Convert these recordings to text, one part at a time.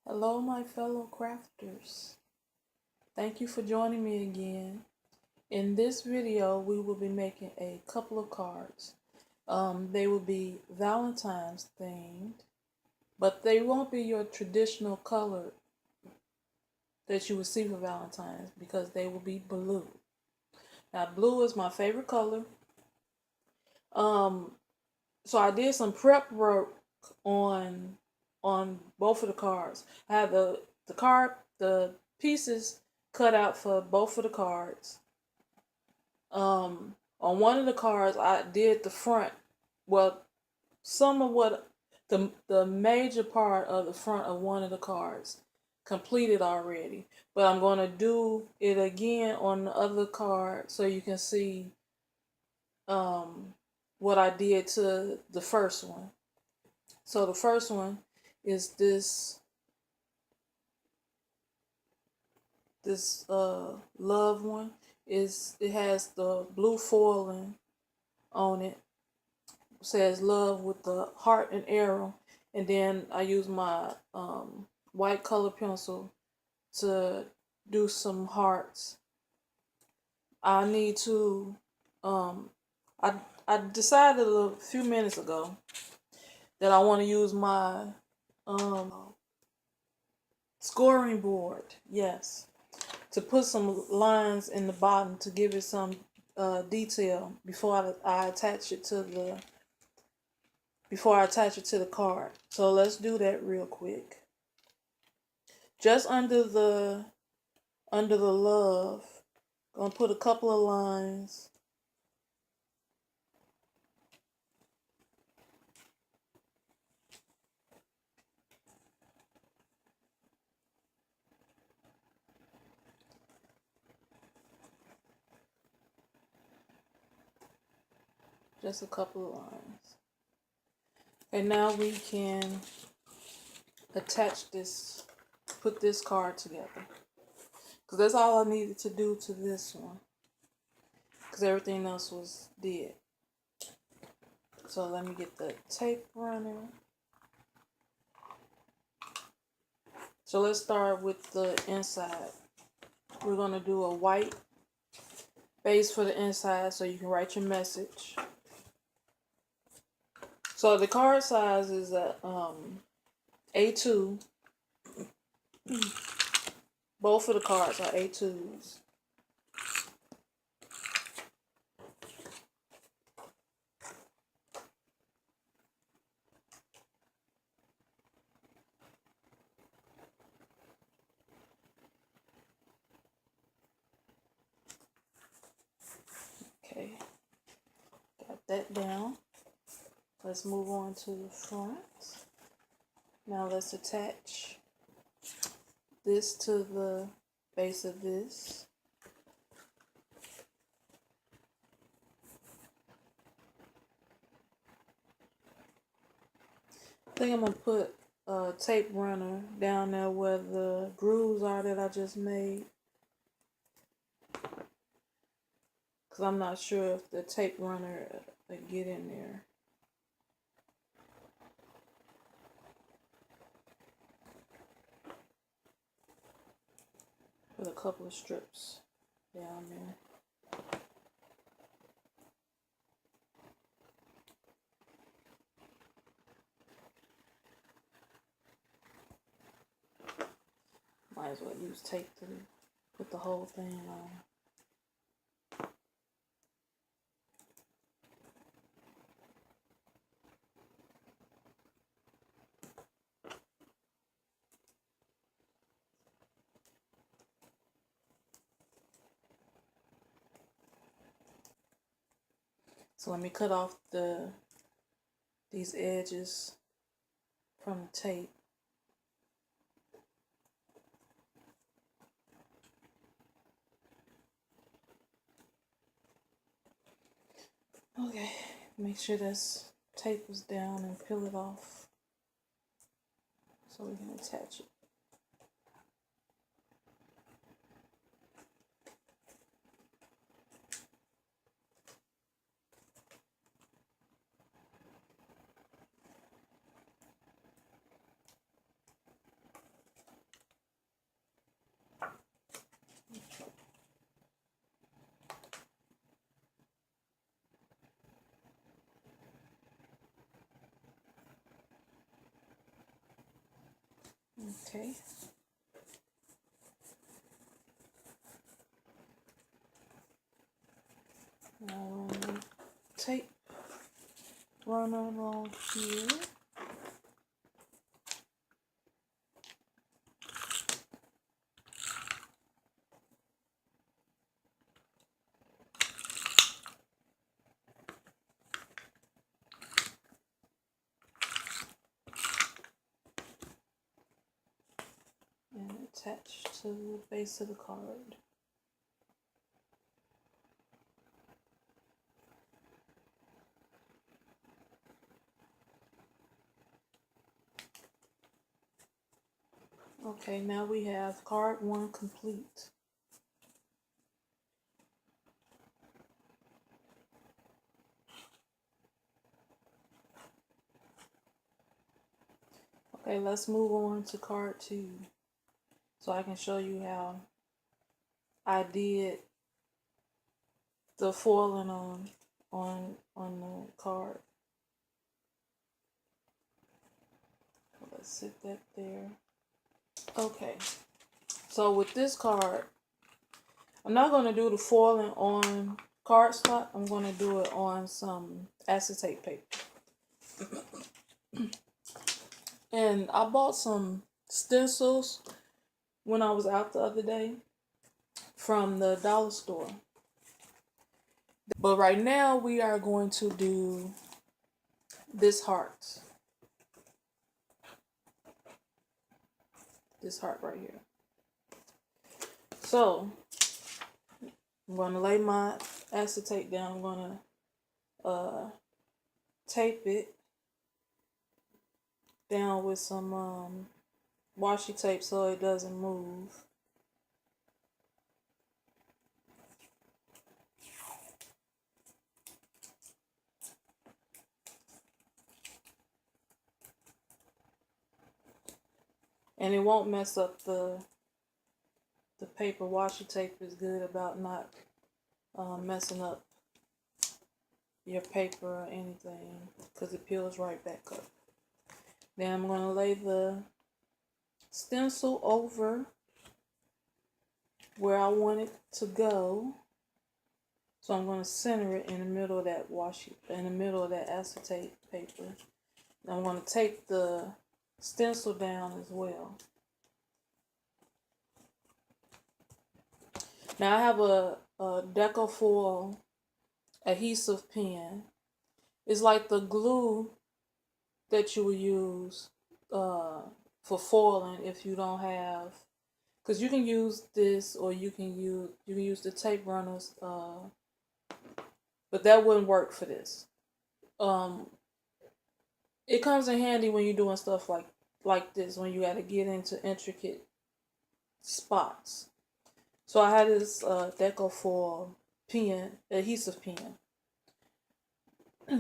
Hello, my fellow crafters. Thank you for joining me again. In this video, we will be making a couple of cards. They will be Valentine's themed, but they won't be your traditional color that you would see for Valentine's because they will be blue. Now, blue is my favorite color. Um, so I did some prep work on both of the cards. I had the pieces cut out for both of the cards. On one of the cards I did the front. Well, some of what the major part of the front of one of the cards completed already. But I'm gonna do it again on the other card so you can see what I did to the first one. So the first one is this love one. It has the blue foiling on it. It says love with the heart and arrow, and then I use my white color pencil to do some hearts. I need to I decided a few minutes ago that I want to use my um scoring board. Yes, to put some lines in the bottom to give it some detail I attach it to the card. So let's do that real quick. Just under the love, gonna put a couple of lines. Just a couple of lines. And now we can attach this, put this card together. Because that's all I needed to do to this one. Because everything else was dead. So let me get the tape runner. So let's start with the inside. We're going to do a white base for the inside so you can write your message. So the card size is a A2. Both of the cards are A2s. Okay, got that down. Let's move on to the front. Now let's attach this to the base of this. I think I'm going to put a tape runner down there where the grooves are that I just made. Because I'm not sure if the tape runner will get in there. Put a couple of strips down there. Might as well use tape to put the whole thing on. So let me cut off these edges from the tape. Okay, make sure this tape is down and peel it off so we can attach it. Okay. Now tape run along here. And attach to the base of the card. Okay, now we have card 1 complete. Okay, let's move on to card 2 so I can show you how I did the foiling on the card. Let's sit that there. Okay, so with this card, I'm not going to do the foiling on cardstock. I'm going to do it on some acetate paper. And I bought some stencils when I was out the other day from the dollar store. But right now we are going to do this heart. This heart right here. So I'm going to lay my acetate down. I'm going to tape it down with some washi tape so it doesn't move. And it won't mess up the paper. Washi tape is good about not messing up your paper or anything because it peels right back up. Then I'm going to lay the stencil over where I want it to go. So I'm going to center it in the middle of that acetate paper. And I'm going to take the stencil down as well. Now I have a Deco Foil adhesive pen. It's like the glue that you would use for foiling if you don't have, because you can use this or you can use the tape runners, but that wouldn't work for this. It comes in handy when you're doing stuff like this, when you got to get into intricate spots. So I had this Deco Foil pen, adhesive pen.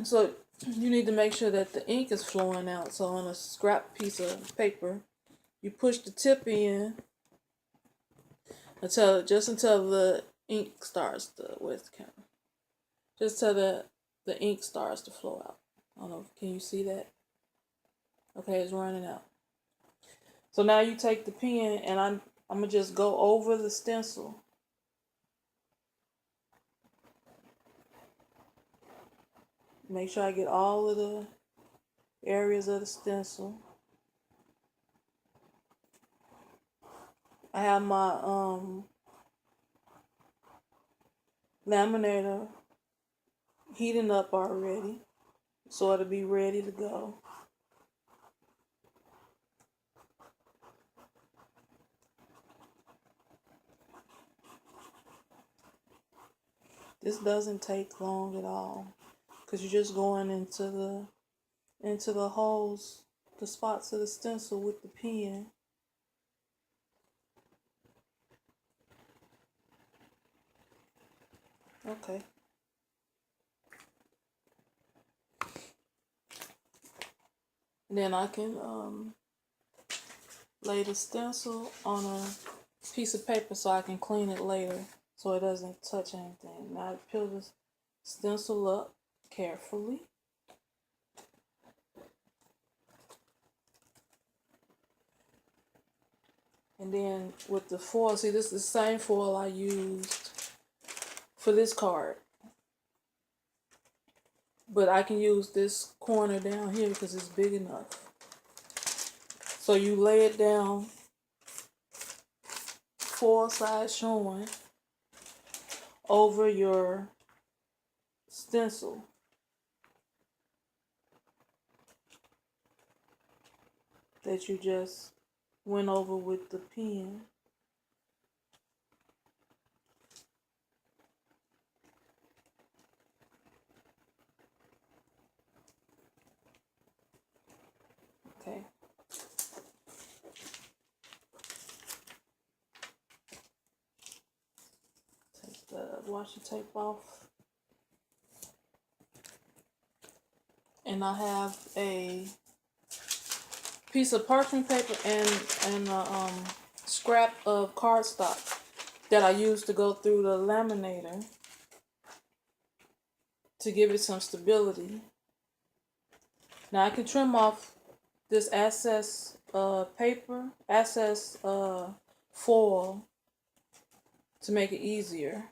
So you need to make sure that the ink is flowing out. So on a scrap piece of paper, you push the tip in until the ink starts to, where's the camera? Just till the ink starts to flow out. I don't know, can you see that? Okay, it's running out. So now you take the pen and I'm gonna just go over the stencil. Make sure I get all of the areas of the stencil. I have my laminator heating up already, so it'll be ready to go. This doesn't take long at all, because you're just going into the holes, the spots of the stencil with the pen. Okay. Then I can lay the stencil on a piece of paper so I can clean it later so it doesn't touch anything. Now I peel the stencil up carefully. And then with the foil, see, this is the same foil I used for this card. But I can use this corner down here because it's big enough. So you lay it down, foil side showing, over your stencil. That you just went over with the pen. Okay. Take the washi tape off. And I have a piece of parchment paper and a scrap of cardstock that I used to go through the laminator to give it some stability. Now I can trim off this excess foil to make it easier.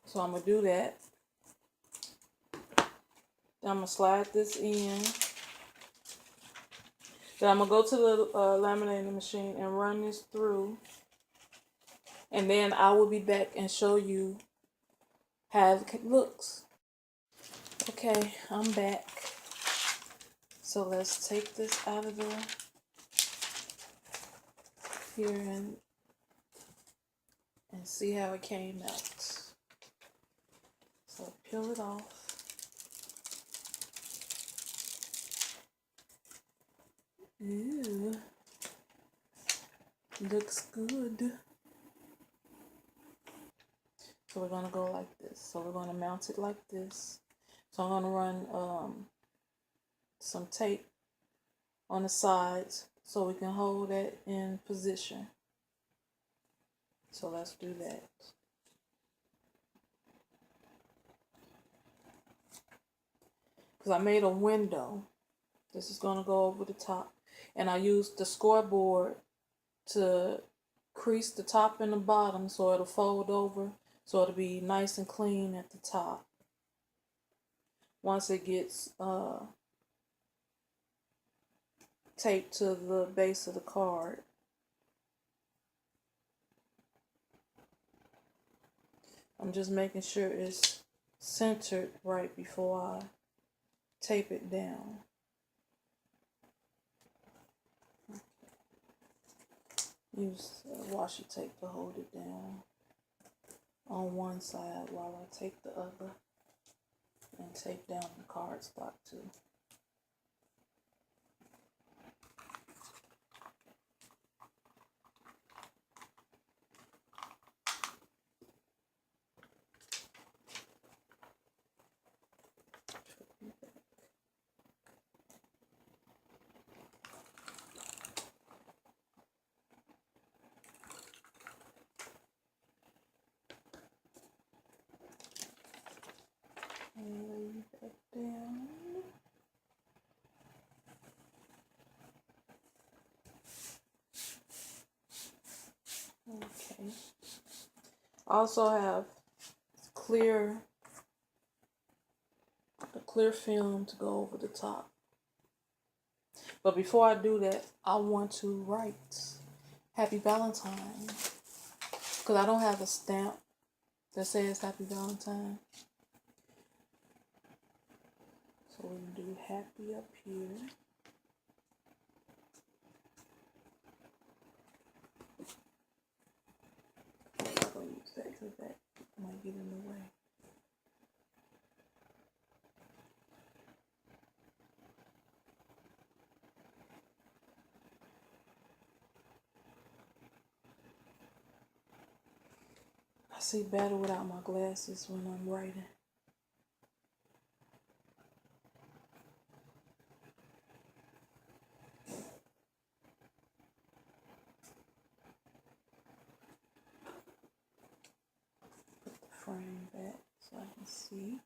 So I'm gonna do that. Then I'm gonna slide this in. Then I'm gonna go to the laminating machine and run this through. And then I will be back and show you how it looks. Okay, I'm back. So let's take this out of the here and see how it came out. So peel it off. Ooh, looks good. So we're gonna go like this. So we're gonna mount it like this. So I'm gonna run some tape on the sides so we can hold that in position. So let's do that. Because I made a window. This is gonna go over the top. And I used the scoreboard to crease the top and the bottom so it'll fold over, so it'll be nice and clean at the top. Once it gets taped to the base of the card. I'm just making sure it's centered right before I tape it down. Use washi tape to hold it down on one side while I take the other and tape down the cardstock too. And lay that down. Okay. I also have a clear film to go over the top. But before I do that, I want to write Happy Valentine. Because I don't have a stamp that says Happy Valentine. So we can do happy up here. I'm not going to use that because that might get in the way. I see better without my glasses when I'm writing. Put the frame back so I can see.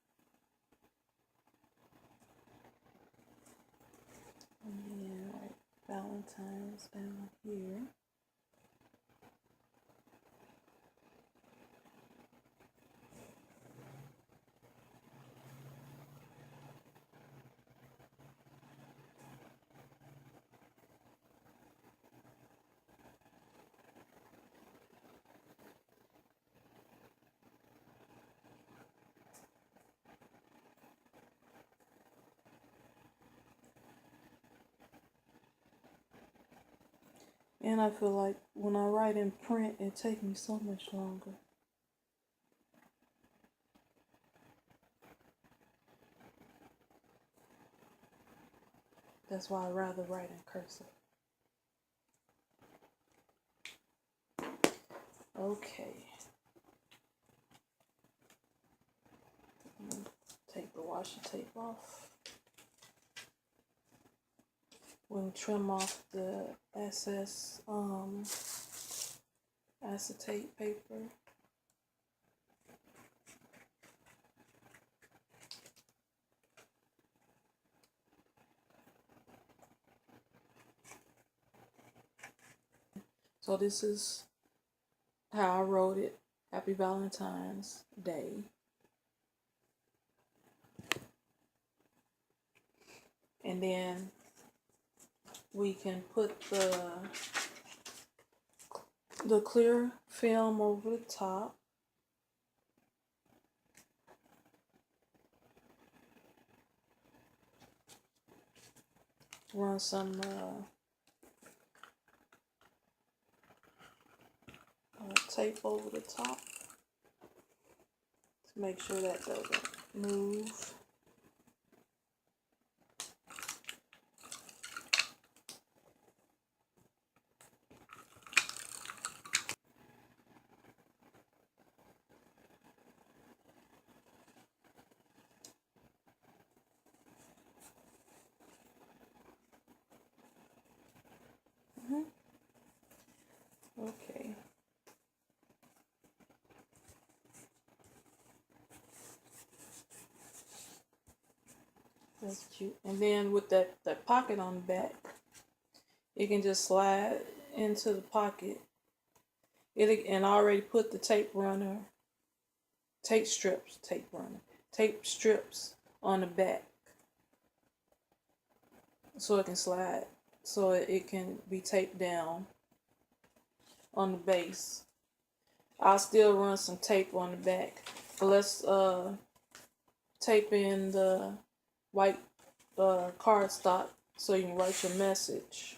And then write Valentine. Valentine's down here. And I feel like when I write in print, it takes me so much longer. That's why I rather write in cursive. Okay. Take the washi tape off. We'll trim off the excess acetate paper. So this is how I wrote it. Happy Valentine's Day. And then we can put the clear film over the top. Run some tape over the top to make sure that doesn't move. Okay. That's cute. And then with that pocket on the back, you can just slide into the pocket. And I already put the tape strips on the back, so it can slide, so it can be taped down on the base. I'll still run some tape on the back, but let's tape in the white cardstock so you can write your message.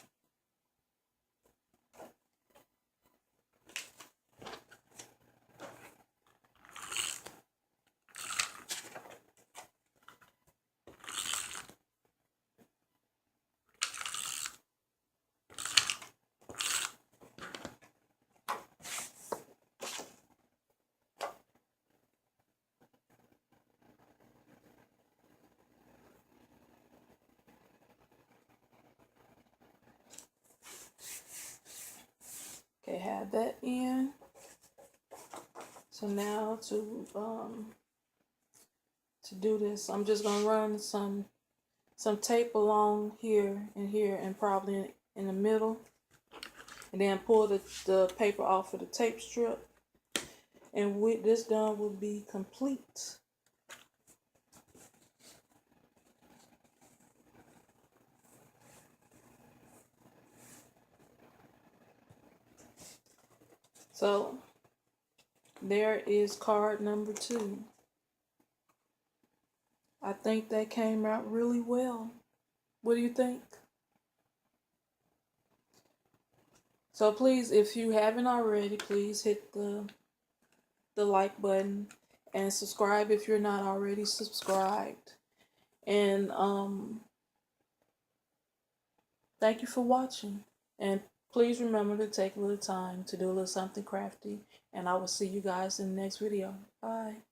Okay, have that in. So now to do this, I'm just gonna run some tape along here and probably in the middle, and then pull the paper off of the tape strip, and with this done will be complete. So there is card number 2. I think that came out really well. What do you think? So please, if you haven't already, please hit the like button and subscribe if you're not already subscribed. And thank you for watching. And please remember to take a little time to do a little something crafty. And I will see you guys in the next video. Bye.